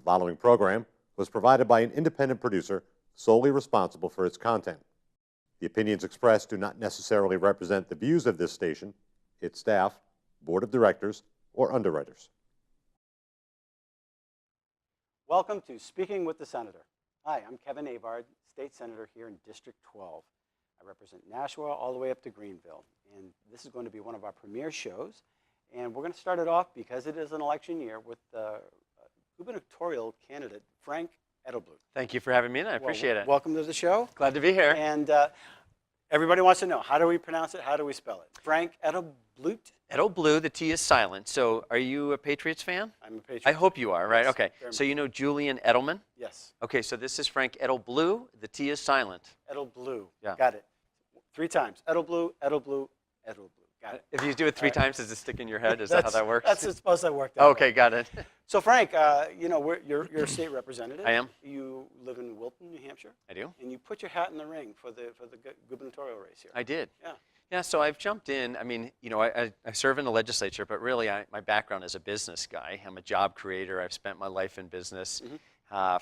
following program was provided by an independent producer solely responsible for its content. The opinions expressed do not necessarily represent the views of this station, its staff, board of directors, or underwriters. Welcome to Speaking with the Senator. Hi, I'm Kevin Avard, State Senator here in District 12. I represent Nashua all the way up to Greenville, and this is going to be one of our premier shows. And we're going to start it off, because it is an election year, with gubernatorial candidate Frank Edelblut. Thank you for having me, and I appreciate it. Welcome to the show. Glad to be here. And everybody wants to know, how do we pronounce it? How do we spell it? Frank Edelblut? Edelblut, the T is silent. So are you a Patriots fan? I'm a Patriots I hope you are, right? Yes, okay. So you know Julian Edelman? Yes. Okay, so this is Frank Edelblut. The T is silent. Edelblut. Yeah. Got it. 3 times. Edelblut, Edelblut, Edelblut. Got it. If you do it 3 times, does it stick in your head? Is that how that works? That's supposed to work that Okay, way. got it. So Frank, you know, you're a state representative. I am. You live in Wilton, New Hampshire. I do. And you put your hat in the ring for the gubernatorial race here. I did. Yeah. Yeah, so I've jumped in. I mean, you know, I serve in the legislature, but really my background is a business guy. I'm a job creator. I've spent my life in business.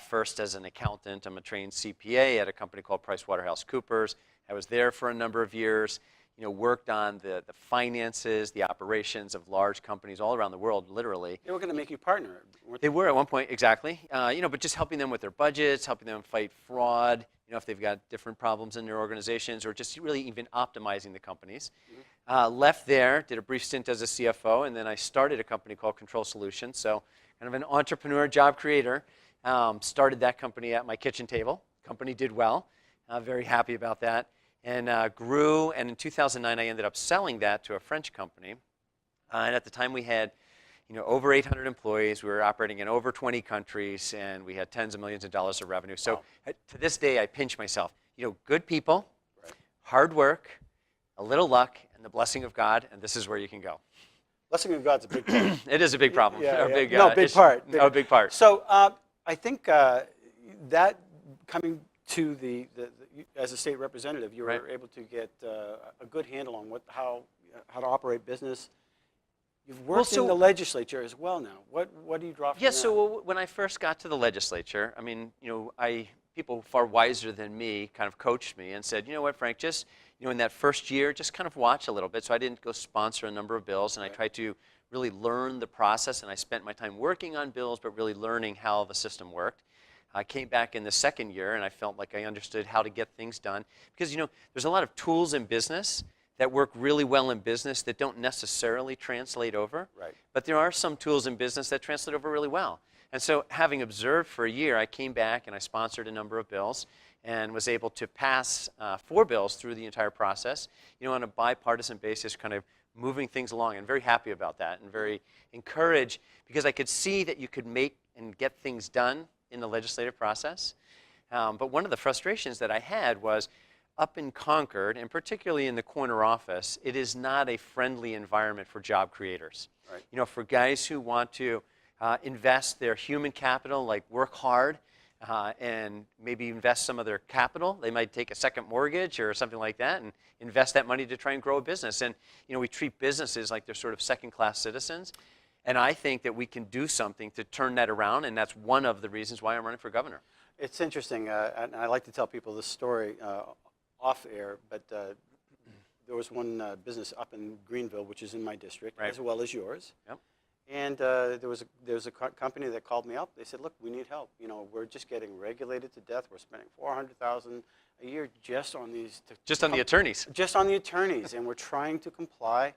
First as an accountant. I'm a trained CPA at a company called PricewaterhouseCoopers. I was there for a number of years. You know, worked on the finances, the operations of large companies all around the world, literally. They were going to make you partner. They were at one point, exactly. You know, but just helping them with their budgets, helping them fight fraud, you know, if they've got different problems in their organizations, or just really even optimizing the companies. Left there, did a brief stint as a CFO, and then I started a company called Control Solutions. So kind of an entrepreneur, job creator. Started that company at my kitchen table. Company did well. Very happy about that. And grew, and in 2009 I ended up selling that to a French company. And at the time we had, you know, over 800 employees. We were operating in over 20 countries, and we had tens of millions of dollars of revenue. So to this day I pinch myself. You know, good people, hard work, a little luck, and the blessing of God, and this is where you can go. Blessing of God's a big part. It is a big problem. Yeah, Big part. Big part. So I think that coming to as a state representative, you were able to get a good handle on how to operate business. You've worked in the legislature as well now. What do you draw from that? Yeah, so when I first got to the legislature, I mean, you know, people far wiser than me kind of coached me and said, you know what, Frank, just, you know, in that first year, just kind of watch a little bit. So I didn't go sponsor a number of bills, and I tried to really learn the process, and I spent my time working on bills, but really learning how the system worked. I came back in the second year, and I felt like I understood how to get things done. Because, you know, there's a lot of tools in business that work really well in business that don't necessarily translate over. Right. But there are some tools in business that translate over really well. And so having observed for a year, I came back and I sponsored a number of bills and was able to pass 4 bills through the entire process, you know, on a bipartisan basis, kind of moving things along. And very happy about that, and very encouraged, because I could see that you could make and get things done in the legislative process. But one of the frustrations that I had was up in Concord, and particularly in the corner office, it is not a friendly environment for job creators. Right. You know, for guys who want to invest their human capital, like work hard, and maybe invest some of their capital. They might take a second mortgage or something like that and invest that money to try and grow a business. And, you know, we treat businesses like they're sort of second-class citizens. And I think that we can do something to turn that around, and that's one of the reasons why I'm running for governor. It's interesting, and I like to tell people this story off air, but there was one business up in Greenville, which is in my district, as well as yours. Yep. And there was a company that called me up. They said, look, we need help. You know, we're just getting regulated to death. We're spending $400,000 a year just on these. Just on the attorneys. Just on the attorneys, and we're trying to comply.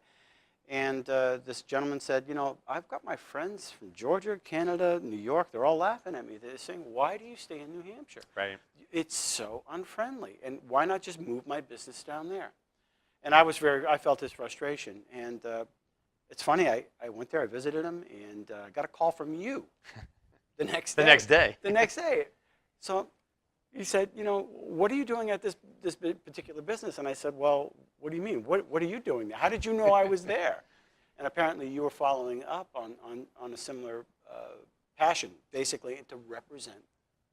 And this gentleman said, you know, I've got my friends from Georgia, Canada, New York. They're all laughing at me. They're saying, why do you stay in New Hampshire? Right. It's so unfriendly. And why not just move my business down there? And I felt his frustration. And it's funny, I went there, I visited him, and got a call from you the next day. The next day. So he said, you know, what are you doing at this particular business? And I said, well, what do you mean? What are you doing there? How did you know I was there? And apparently you were following up on a similar passion, basically, to represent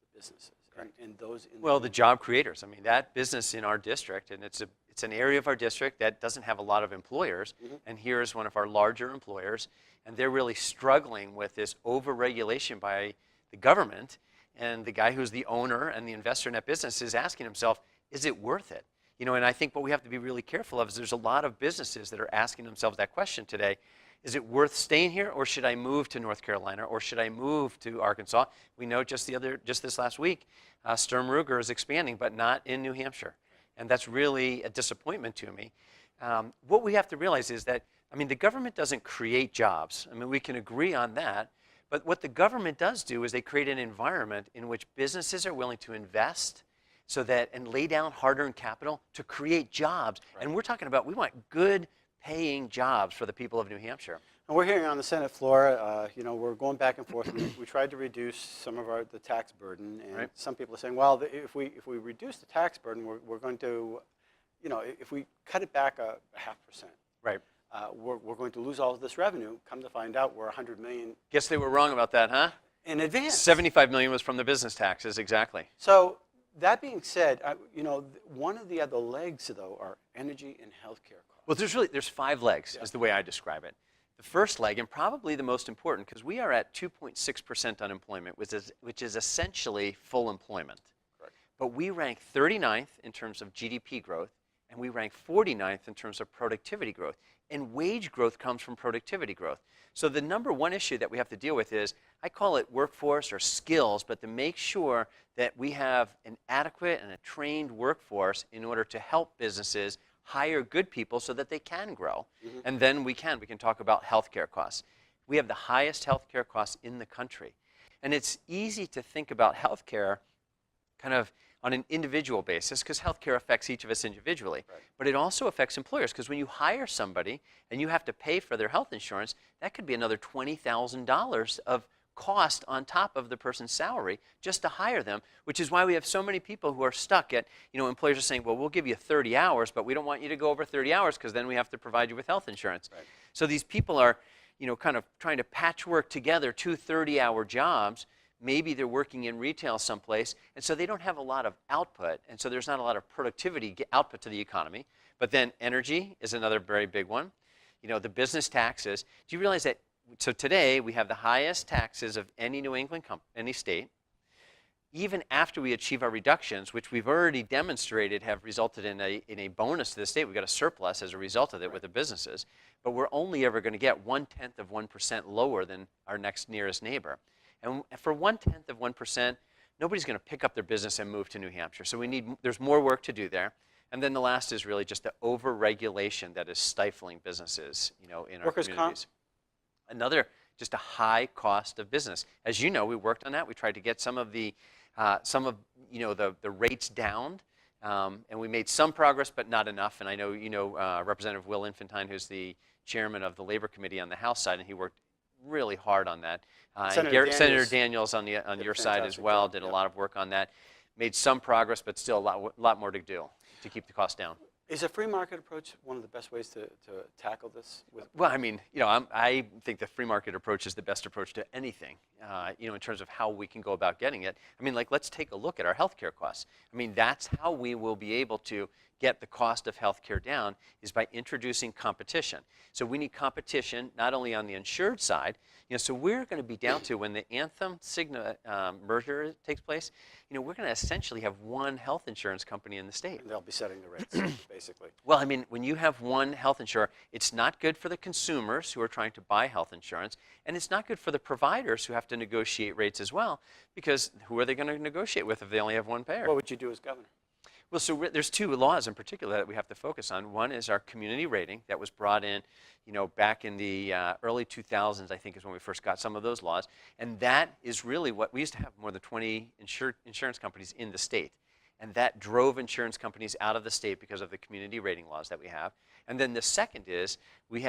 the businesses and those. Well, the job creators. I mean, that business in our district, and it's an area of our district that doesn't have a lot of employers, and here's one of our larger employers, and they're really struggling with this over-regulation by the government and the guy who's the owner and the investor in that business is asking himself, is it worth it? You know, and I think what we have to be really careful of is there's a lot of businesses that are asking themselves that question today. Is it worth staying here, or should I move to North Carolina, or should I move to Arkansas? We know just this last week, Sturm Ruger is expanding, but not in New Hampshire. And that's really a disappointment to me. What we have to realize is that, I mean, the government doesn't create jobs. I mean, we can agree on that. But what the government does do is they create an environment in which businesses are willing to invest and lay down hard-earned capital to create jobs. Right. And we're talking about, we want good paying jobs for the people of New Hampshire. And we're hearing on the Senate floor, you know, we're going back and forth. We tried to reduce some of the tax burden, and right. Some people are saying, well, if we reduce the tax burden, we're going to, you know, if we cut it back a 0.5%, right? We're going to lose all of this revenue. Come to find out, we're $100 million. Guess they were wrong about that, huh? In advance. $75 million was from the business taxes, exactly. So that being said, you know, one of the other legs though are energy and healthcare costs. Well, there's 5 legs, is the way I describe it. The first leg, and probably the most important, because we are at 2.6% unemployment, which is essentially full employment. Correct. But we rank 39th in terms of GDP growth, and we rank 49th in terms of productivity growth. And wage growth comes from productivity growth. So the number one issue that we have to deal with is, I call it workforce or skills, but to make sure that we have an adequate and a trained workforce in order to help businesses hire good people so that they can grow. Mm-hmm. And then we can talk about healthcare costs. We have the highest healthcare costs in the country. And it's easy to think about healthcare kind of on an individual basis, because healthcare affects each of us individually. Right. But it also affects employers, because when you hire somebody and you have to pay for their health insurance, that could be another $20,000 of cost on top of the person's salary just to hire them, which is why we have so many people who are stuck at, you know, employers are saying, well, we'll give you 30 hours, but we don't want you to go over 30 hours because then we have to provide you with health insurance. Right. So these people are, you know, kind of trying to patchwork together 2 30-hour jobs. Maybe they're working in retail someplace, and so they don't have a lot of output, and so there's not a lot of productivity output to the economy. But then energy is another very big one. You know, the business taxes. Do you realize that? So today we have the highest taxes of any New England any state. Even after we achieve our reductions, which we've already demonstrated have resulted in a bonus to the state, we've got a surplus as a result of it with the businesses, but we're only ever going to get 0.1% lower than our next nearest neighbor. And for 0.1%, nobody's going to pick up their business and move to New Hampshire. So there's more work to do there. And then the last is really just the over-regulation that is stifling businesses, you know, in our communities. Another, just a high cost of business. As you know, we worked on that. We tried to get some of the rates down, and we made some progress, but not enough. And I know you know Representative Will Infantine, who's the chairman of the Labor Committee on the House side, and he worked really hard on that. Senator Daniels on your side as well did a lot of work on that. Made some progress, but still a lot more to do to keep the cost down. Is a free market approach one of the best ways to tackle this? Well, I mean, you know, I think the free market approach is the best approach to anything, you know, in terms of how we can go about getting it. I mean, like, let's take a look at our healthcare costs. I mean, that's how we will be able to get the cost of healthcare down, is by introducing competition. So we need competition not only on the insured side, you know, so we're going to be down to, when the Anthem-Cigna merger takes place, you know, we're going to essentially have one health insurance company in the state. And they'll be setting the rates, basically. Well, I mean, when you have one health insurer, it's not good for the consumers who are trying to buy health insurance, and it's not good for the providers who have to negotiate rates as well, because who are they going to negotiate with if they only have one payer? What would you do as governor? Well, so there's 2 laws in particular that we have to focus on. One is our community rating that was brought in, you know, back in the early 2000s, I think, is when we first got some of those laws. And that is really what we used to have, more than 20 insurance companies in the state. And that drove insurance companies out of the state because of the community rating laws that we have. And then the second is we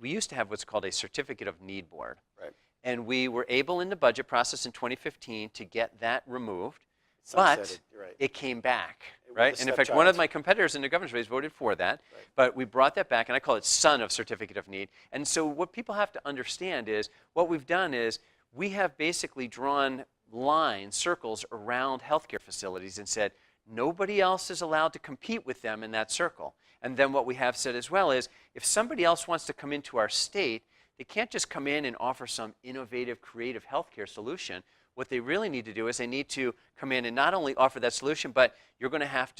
used to have what's called a certificate of need board. Right. And we were able in the budget process in 2015 to get that removed. But it came back, right? And in fact, one of my competitors in the governor's race voted for that. Right. But we brought that back, and I call it son of certificate of need. And so what people have to understand is, what we've done is we have basically drawn lines, circles around healthcare facilities and said, nobody else is allowed to compete with them in that circle. And then what we have said as well is, if somebody else wants to come into our state, They can't just come in and offer some innovative, creative healthcare solution. What they really need to do is they need to come in and not only offer that solution, but you're going to have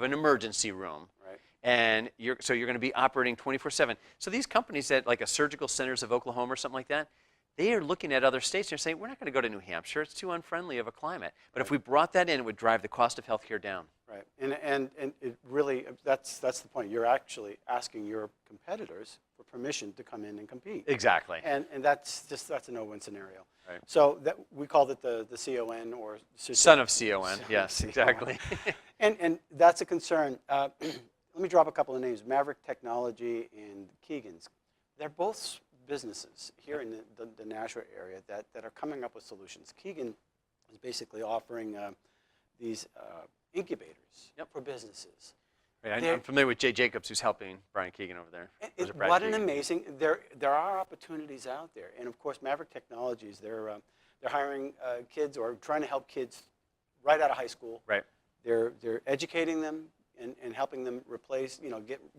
an emergency room. Right. And so you're going to be operating 24/7. So these companies that, like a Surgical Centers of Oklahoma or something like that, they are looking at other states and they're saying, we're not going to go to New Hampshire. It's too unfriendly of a climate. But if we brought that in, it would drive the cost of healthcare down. Right, and it really, that's the point. You're actually asking your competitors for permission to come in and compete. Exactly. And that's a no-win scenario. Right. So that we called it the CON, or Son of CON, yes, exactly. and that's a concern. Let me drop a couple of names: Maverick Technology and Keegan's. They're both businesses here in the Nashua area that are coming up with solutions. Keegan is basically offering these incubators for businesses. Right, I'm familiar with Jay Jacobs, who's helping Brian Keegan over there. What an amazing, there are opportunities out there. And of course, Maverick Technologies, they're hiring kids, or trying to help kids right out of high school. Right. They're educating them and helping them replace,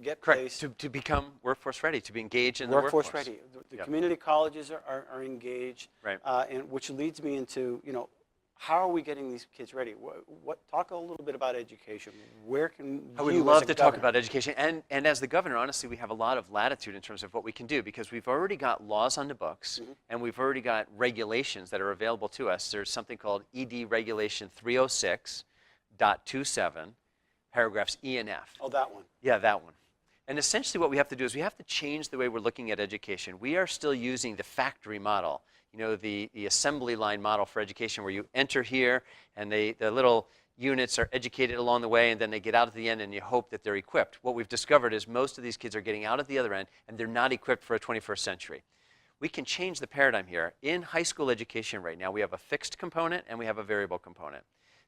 get Correct. placed. To become workforce ready, to be engaged in the workforce. Workforce ready. The community colleges are engaged. Right. And which leads me into, how are we getting these kids ready? Talk a little bit about education. Where can I would you, love as a to talk governor- about education. And as the governor, honestly, we have a lot of latitude in terms of what we can do, because we've already got laws on the books, and we've already got regulations that are available to us. There's something called ED Regulation 306.27, paragraphs E and F. Oh, that one. Yeah, that one. And essentially what we have to do is we have to change the way we're looking at education. We are still using the factory model, the assembly line model for education, where you enter here and the little units are educated along the way, and then they get out at the end and you hope that they're equipped. What we've discovered is most of these kids are getting out at the other end and they're not equipped for a 21st century. We can change the paradigm here. In high school education right now, we have a fixed component and we have a variable component.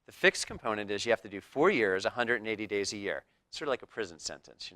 The fixed component is you have to do 4 years, 180 days a year. It's sort of like a prison sentence,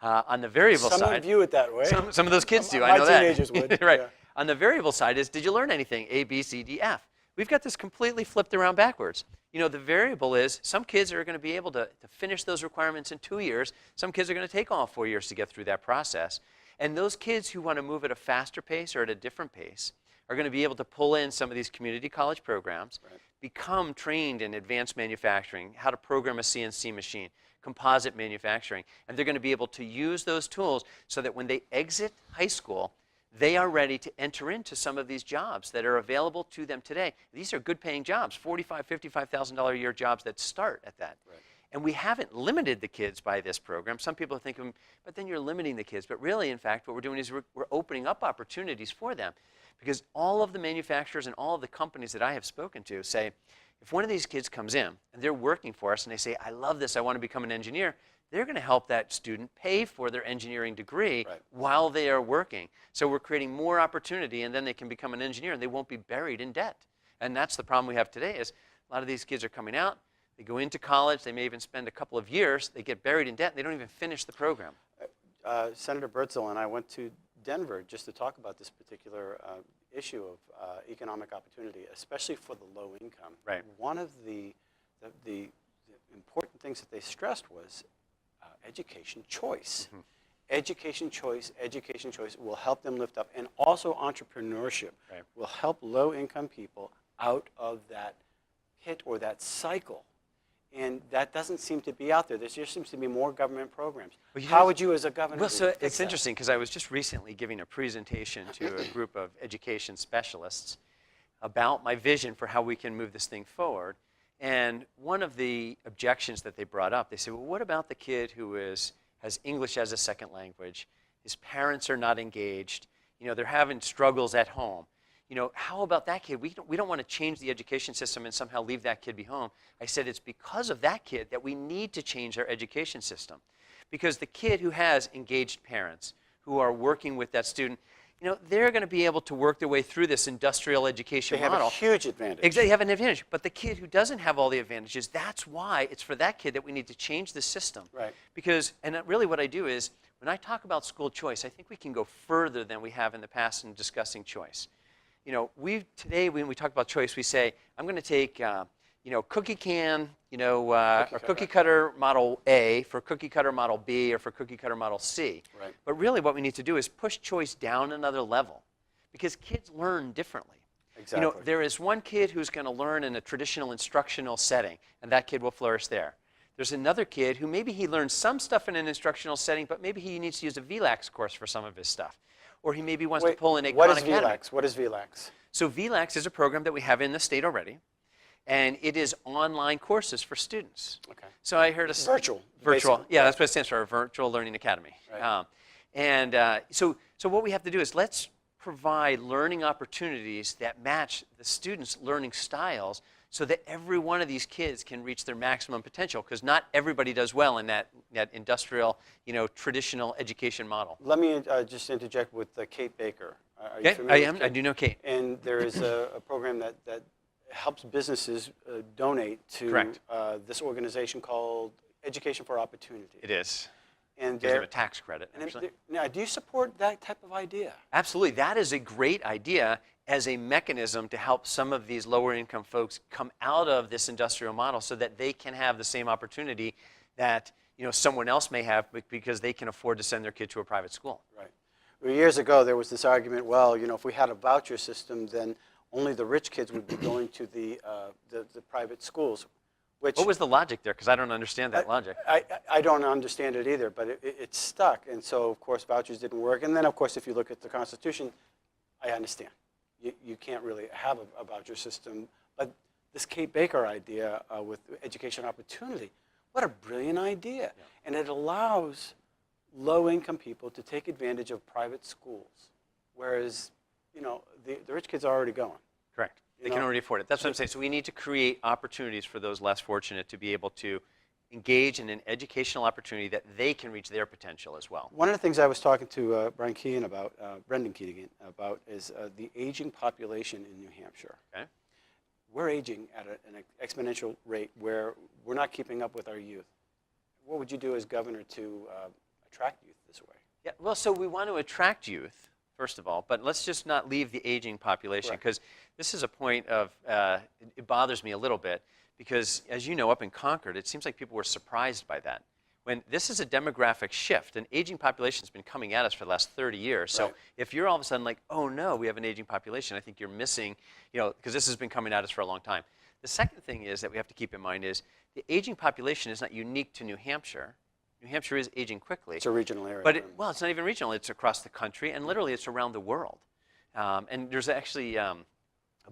On the variable side, Some would view it that way. some of those kids do. My I know that. teenagers would. Right. Yeah. On the variable side is, did you learn anything? A, B, C, D, F. We've got this completely flipped around backwards. The variable is some kids are going to be able to finish those requirements in 2 years. Some kids are going to take all 4 years to get through that process. And those kids who want to move at a faster pace or at a different pace are going to be able to pull in some of these community college programs, become trained in advanced manufacturing, how to program a CNC machine, composite manufacturing, and they're going to be able to use those tools so that when they exit high school, they are ready to enter into some of these jobs that are available to them today. These are good paying jobs, $45,000, $55,000 a year jobs that start at that. Right. And we haven't limited the kids by this program. Some people think, but then you're limiting the kids. But really, in fact, what we're doing is we're opening up opportunities for them. Because all of the manufacturers and all of the companies that I have spoken to say, if one of these kids comes in and they're working for us and they say, I love this, I want to become an engineer, they're going to help that student pay for their engineering degree while they are working. So we're creating more opportunity, and then they can become an engineer and they won't be buried in debt. And that's the problem we have today is a lot of these kids are coming out, they go into college, they may even spend a couple of years, they get buried in debt, and they don't even finish the program. Senator Bertzel and I went to Denver just to talk about this particular issue of economic opportunity, especially for the low income. Right. One of the important things that they stressed was education choice. Education choice will help them lift up, and also entrepreneurship will help low income people out of that hit or that cycle. And that doesn't seem to be out there. There just seems to be more government programs. Well, How would you as a governor Well, so fix it's that? interesting because I was just recently giving a presentation to a group of education specialists about my vision for how we can move this thing forward. And one of the objections that they brought up, they said, well, what about the kid who has English as a second language? His parents are not engaged. They're having struggles at home. How about that kid? We don't want to change the education system and somehow leave that kid behind. I said it's because of that kid that we need to change our education system. Because the kid who has engaged parents who are working with that student, they're going to be able to work their way through this industrial education model. They have a huge advantage. Exactly, they have an advantage. But the kid who doesn't have all the advantages, that's why it's for that kid that we need to change the system. Right. Because, and really what I do is, when I talk about school choice, I think we can go further than we have in the past in discussing choice. Today when we talk about choice, we say, I'm going to take, cookie can or cookie cutter model A for cookie cutter model B or for cookie cutter model C. Right. But really what we need to do is push choice down another level because kids learn differently. Exactly. There is one kid who's going to learn in a traditional instructional setting, and that kid will flourish there. There's another kid who maybe he learns some stuff in an instructional setting, but maybe he needs to use a VLAX course for some of his stuff. Or he maybe wants to pull in a what Khan is Academy. VLAX? What is VLAX? So VLAX is a program that we have in the state already, and it is online courses for students. Okay. So I heard a Virtual. Virtual. basically. Yeah, that's what it stands for, Virtual Learning Academy. Right. So what we have to do is let's provide learning opportunities that match the students' learning styles so that every one of these kids can reach their maximum potential because not everybody does well in that industrial, traditional education model. Let me just interject with Kate Baker. Are you Okay, familiar with I Kate? do know Kate. And there is a program that helps businesses donate to Correct. This organization called Education for Opportunity. It is. And Gives them a tax credit, actually. Now, do you support that type of idea? Absolutely. That is a great idea as a mechanism to help some of these lower income folks come out of this industrial model so that they can have the same opportunity that someone else may have because they can afford to send their kid to a private school. Right. Well, years ago, there was this argument, well, if we had a voucher system, then only the rich kids would be going to the private schools. Which, what was the logic there? Because I don't understand that logic. I don't understand it either, but it stuck. And so, of course, vouchers didn't work. And then, of course, if you look at the Constitution, I understand. You can't really have a voucher system. But this Kate Baker idea with education opportunity, what a brilliant idea. Yeah. And it allows low-income people to take advantage of private schools, whereas, the rich kids are already going. Correct. They can already afford it. That's what I'm saying. So we need to create opportunities for those less fortunate to be able to engage in an educational opportunity that they can reach their potential as well. One of the things I was talking to Brendan Keegan about is the aging population in New Hampshire. Okay. We're aging at an exponential rate where we're not keeping up with our youth. What would you do as governor to attract youth this way? Yeah, well, so we want to attract youth, first of all, but let's just not leave the aging population because this is a point of, it bothers me a little bit because, as you know, up in Concord, it seems like people were surprised by that. When this is a demographic shift, an aging population has been coming at us for the last 30 years. So if you're all of a sudden like, oh no, we have an aging population, I think you're missing, because this has been coming at us for a long time. The second thing is that we have to keep in mind is the aging population is not unique to New Hampshire. New Hampshire is aging quickly. It's a regional area. But it's not even regional. It's across the country, and literally it's around the world. And there's actually a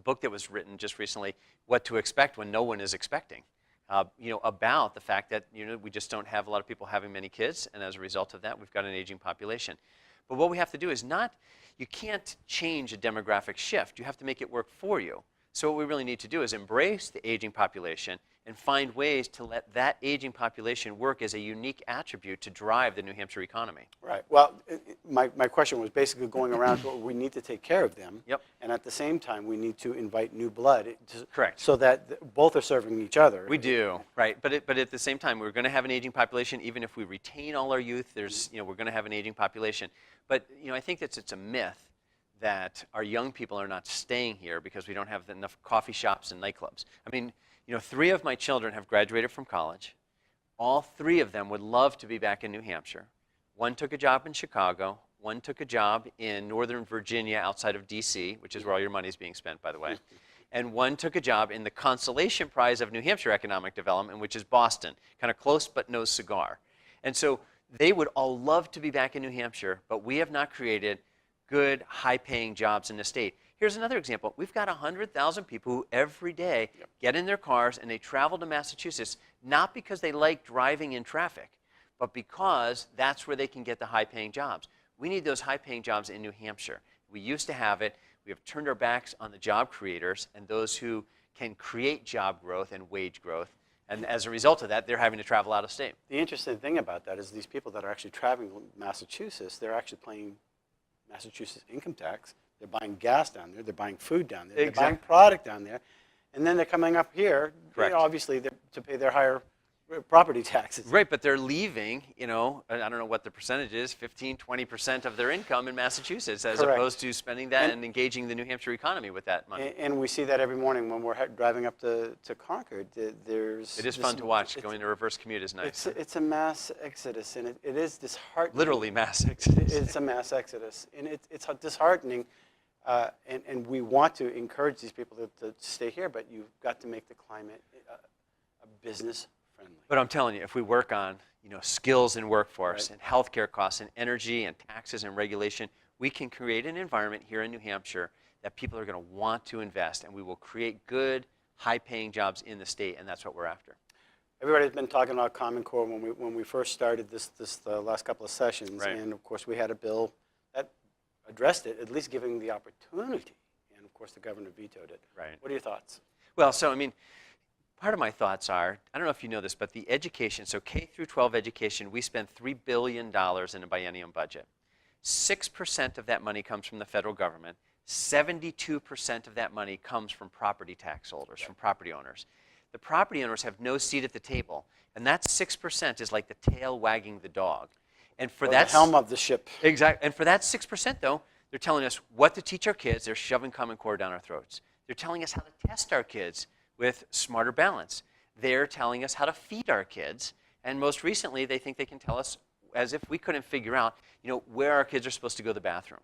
book that was written just recently, What to Expect When No One is Expecting, about the fact that we just don't have a lot of people having many kids, and as a result of that, we've got an aging population. But what we have to do is you can't change a demographic shift. You have to make it work for you. So what we really need to do is embrace the aging population and find ways to let that aging population work as a unique attribute to drive the New Hampshire economy. Right. Well, my question was basically going around to we need to take care of them. Yep. And at the same time, we need to invite new blood. Correct. So that both are serving each other. We do, right. But at the same time, we're going to have an aging population. Even if we retain all our youth, we're going to have an aging population. But I think that it's a myth that our young people are not staying here because we don't have enough coffee shops and nightclubs. I mean, 3 of my children have graduated from college. All 3 of them would love to be back in New Hampshire. One took a job in Chicago. One took a job in Northern Virginia outside of D.C., which is where all your money is being spent, by the way. And one took a job in the consolation prize of New Hampshire economic development, which is Boston, kind of close but no cigar. And so they would all love to be back in New Hampshire, but we have not created good, high-paying jobs in the state. Here's another example. We've got 100,000 people who every day get in their cars and they travel to Massachusetts, not because they like driving in traffic, but because that's where they can get the high-paying jobs. We need those high-paying jobs in New Hampshire. We used to have it. We have turned our backs on the job creators and those who can create job growth and wage growth. And as a result of that, they're having to travel out of state. The interesting thing about that is these people that are actually traveling to Massachusetts, they're actually paying Massachusetts income tax. They're buying gas down there. They're buying food down there. They're buying product down there. And then they're coming up here, obviously, to pay their higher property taxes. Right, but they're leaving, I don't know what the percentage is, 15, 20% of their income in Massachusetts, as Correct. opposed to spending that and engaging the New Hampshire economy with that money. And we see that every morning when we're driving up to Concord. It is fun to watch. Going to reverse commute is nice. It's a mass exodus, and it is disheartening. Literally mass exodus. It's a mass exodus, and it's disheartening. And we want to encourage these people to stay here, but you've got to make the climate a business friendly. But I'm telling you, if we work on skills in workforce and healthcare costs and energy and taxes and regulation, we can create an environment here in New Hampshire that people are going to want to invest, and we will create good, high-paying jobs in the state, and that's what we're after. Everybody's been talking about Common Core when we first started this last couple of sessions, Right. and of course we had a bill that addressed it, at least giving the opportunity, and of course the governor vetoed it. Right. What are your thoughts? Well, so part of my thoughts are, I don't know if you know this, but the education, so K through 12 education, we spend $3 billion in a biennium budget. 6% of that money comes from the federal government. 72% of that money comes from property tax holders, from property owners. The property owners have no seat at the table, and that 6% is like the tail wagging the dog. And for that, the helm of the ship. Exactly. And for that 6%, though, they're telling us what to teach our kids. They're shoving Common Core down our throats. They're telling us how to test our kids with smarter balance. They're telling us how to feed our kids. And most recently, they think they can tell us, as if we couldn't figure out, where our kids are supposed to go to the bathroom.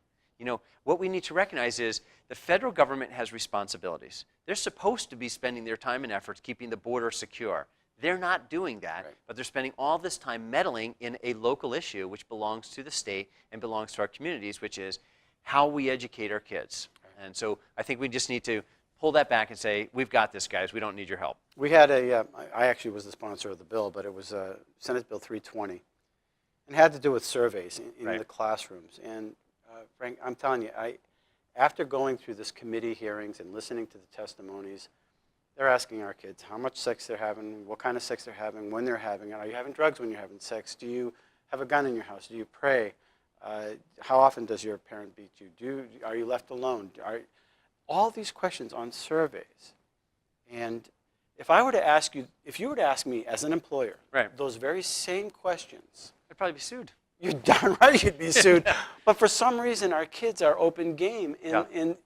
What we need to recognize is the federal government has responsibilities. They're supposed to be spending their time and efforts keeping the border secure. They're not doing that, Right. but they're spending all this time meddling in a local issue which belongs to the state and belongs to our communities, which is how we educate our kids. Right. And so I think we just need to pull that back and say, we've got this, guys. We don't need your help. We had I actually was the sponsor of the bill, but it was Senate Bill 320. And had to do with surveys in Right. the classrooms. And Frank, I'm telling you, after going through this committee hearings and listening to the testimonies, they're asking our kids how much sex they're having, what kind of sex they're having, when they're having it. Are you having drugs when you're having sex? Do you have a gun in your house? Do you pray? How often does your parent beat you? Are you left alone? All these questions on surveys. And if you were to ask me as an employer, Right. those very same questions, I'd probably be sued. you're darn right you'd be sued. But for some reason, our kids are open game. And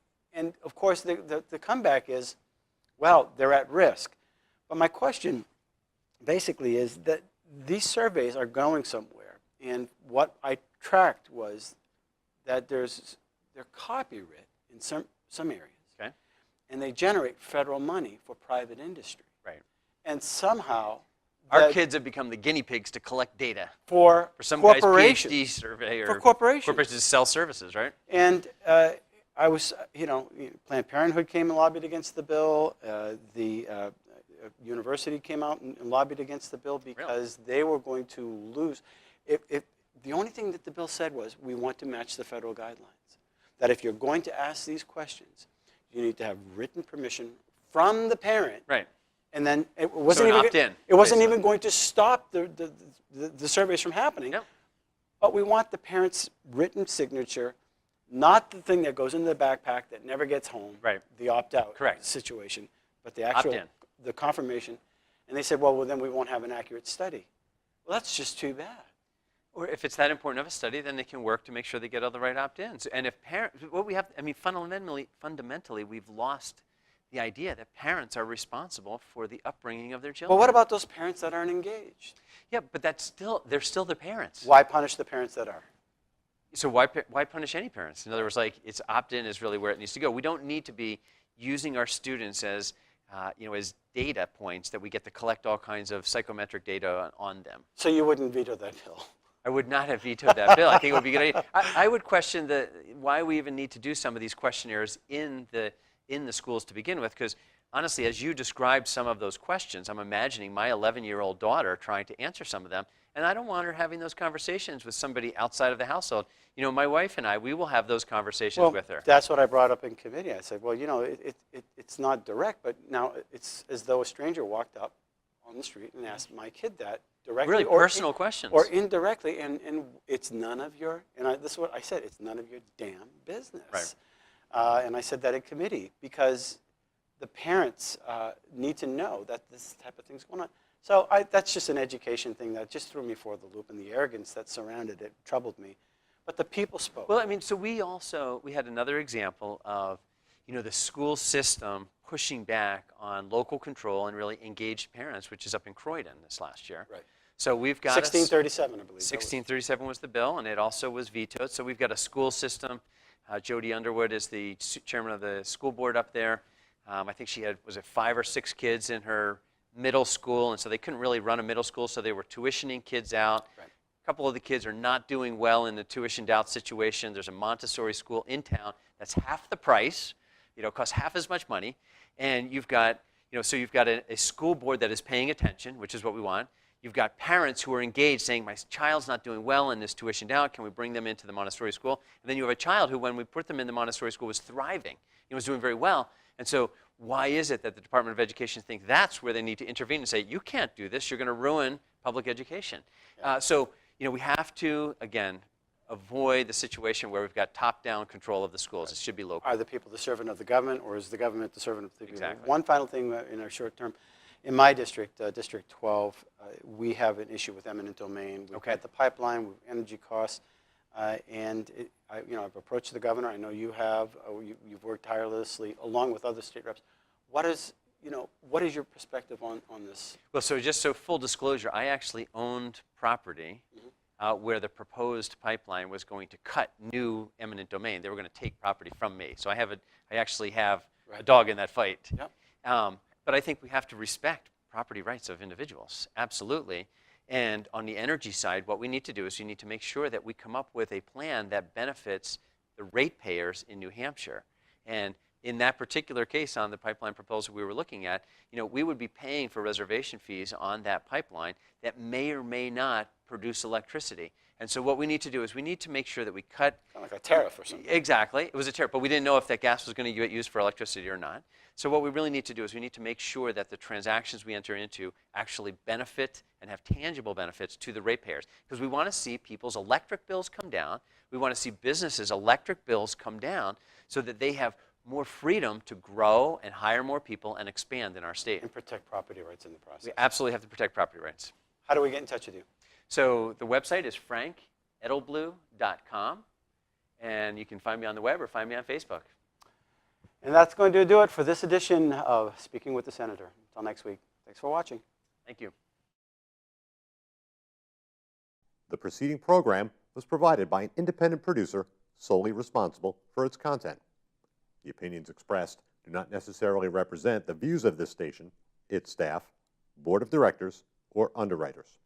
of course, the comeback is, well, they're at risk. But my question basically is that these surveys are going somewhere. And what I tracked was that they're copyright in some areas. Okay. And they generate federal money for private industry. Right. And somehow Our kids have become the guinea pigs to collect data for some guy's corporations. PhD survey or For corporations. corporations sell services, right? And I was, Planned Parenthood came and lobbied against the bill. The university came out and lobbied against the bill because they were going to lose. The only thing that the bill said was, we want to match the federal guidelines. That if you're going to ask these questions, you need to have written permission from the parent. Right. And then it wasn't an even opt-in, it wasn't basically. even going to stop the surveys from happening. Yep. But we want the parent's written signature, not the thing that goes into the backpack that never gets home. Right. The opt-out Correct. situation, but the actual Opt-in. the confirmation. And they said, well, then we won't have an accurate study. Well, that's just too bad. Or if it's that important of a study, then they can work to make sure they get all the right opt-ins. And if parents, what we have, fundamentally, we've lost the idea that parents are responsible for the upbringing of their children. Well, what about those parents that aren't engaged? Yeah, but they're still the parents. Why punish the parents that are? So why punish any parents? In other words, it's opt-in is really where it needs to go. We don't need to be using our students as as data points that we get to collect all kinds of psychometric data on them. So you wouldn't veto that bill? I would not have vetoed that bill. I think it would be a good idea. I would question why we even need to do some of these questionnaires in the schools to begin with, because honestly, as you described some of those questions, I'm imagining my 11-year-old daughter trying to answer some of them, and I don't want her having those conversations with somebody outside of the household. My wife and I, we will have those conversations with her. That's what I brought up in committee. I said, well, it's not direct, but now it's as though a stranger walked up on the street and asked my kid that directly. Really or personal questions. Or indirectly, and it's none of your, this is what I said, it's none of your damn business. Right. And I said that in committee because the parents need to know that this type of thing's going on. So that's just an education thing that just threw me for the loop, and the arrogance that surrounded it troubled me. But the people spoke. Well, I mean, so we had another example of, the school system pushing back on local control and really engaged parents, which is up in Croydon this last year. Right. So we've got 1637, I believe. 1637 was the bill, and it also was vetoed. So we've got a school system. Jody Underwood is the chairman of the school board up there. I think she had, was it 5 or 6 kids in her middle school, and so they couldn't really run a middle school, so they were tuitioning kids out. Right. A couple of the kids are not doing well in the tuitioned out situation. There's a Montessori school in town that's half the price, costs half as much money, and you've got, so you've got a school board that is paying attention, which is what we want. You've got parents who are engaged saying, my child's not doing well in this tuitioned out, can we bring them into the Montessori school? And then you have a child who, when we put them in the Montessori school, was thriving, was doing very well. And so why is it that the Department of Education think that's where they need to intervene and say, you can't do this, you're going to ruin public education? Yeah. So we have to, again, avoid the situation where we've got top-down control of the schools. It should be local. Are the people the servant of the government, or is the government the servant of the people? Exactly. One final thing in our short term. In my district, District 12, we have an issue with eminent domain. We've got the pipeline, we've energy costs, and I've approached the governor. I know you have. You've worked tirelessly along with other state reps. What is your perspective on this? Well, so just so full disclosure, I actually owned property where the proposed pipeline was going to cut new eminent domain. They were going to take property from me. So I actually have a dog in that fight. Yep. But I think we have to respect property rights of individuals, absolutely. And on the energy side, what we need to do is we need to make sure that we come up with a plan that benefits the ratepayers in New Hampshire. And in that particular case on the pipeline proposal we were looking at, we would be paying for reservation fees on that pipeline that may or may not produce electricity. And so what we need to do is we need to make sure that we cut... Kind of like a tariff or something. Exactly. It was a tariff, but we didn't know if that gas was going to get used for electricity or not. So what we really need to do is we need to make sure that the transactions we enter into actually benefit and have tangible benefits to the ratepayers. Because we want to see people's electric bills come down. We want to see businesses' electric bills come down so that they have more freedom to grow and hire more people and expand in our state. And protect property rights in the process. We absolutely have to protect property rights. How do we get in touch with you? So the website is frankedelblut.com, and you can find me on the web or find me on Facebook. And that's going to do it for this edition of Speaking with the Senator. Until next week, thanks for watching. Thank you. The preceding program was provided by an independent producer solely responsible for its content. The opinions expressed do not necessarily represent the views of this station, its staff, board of directors, or underwriters.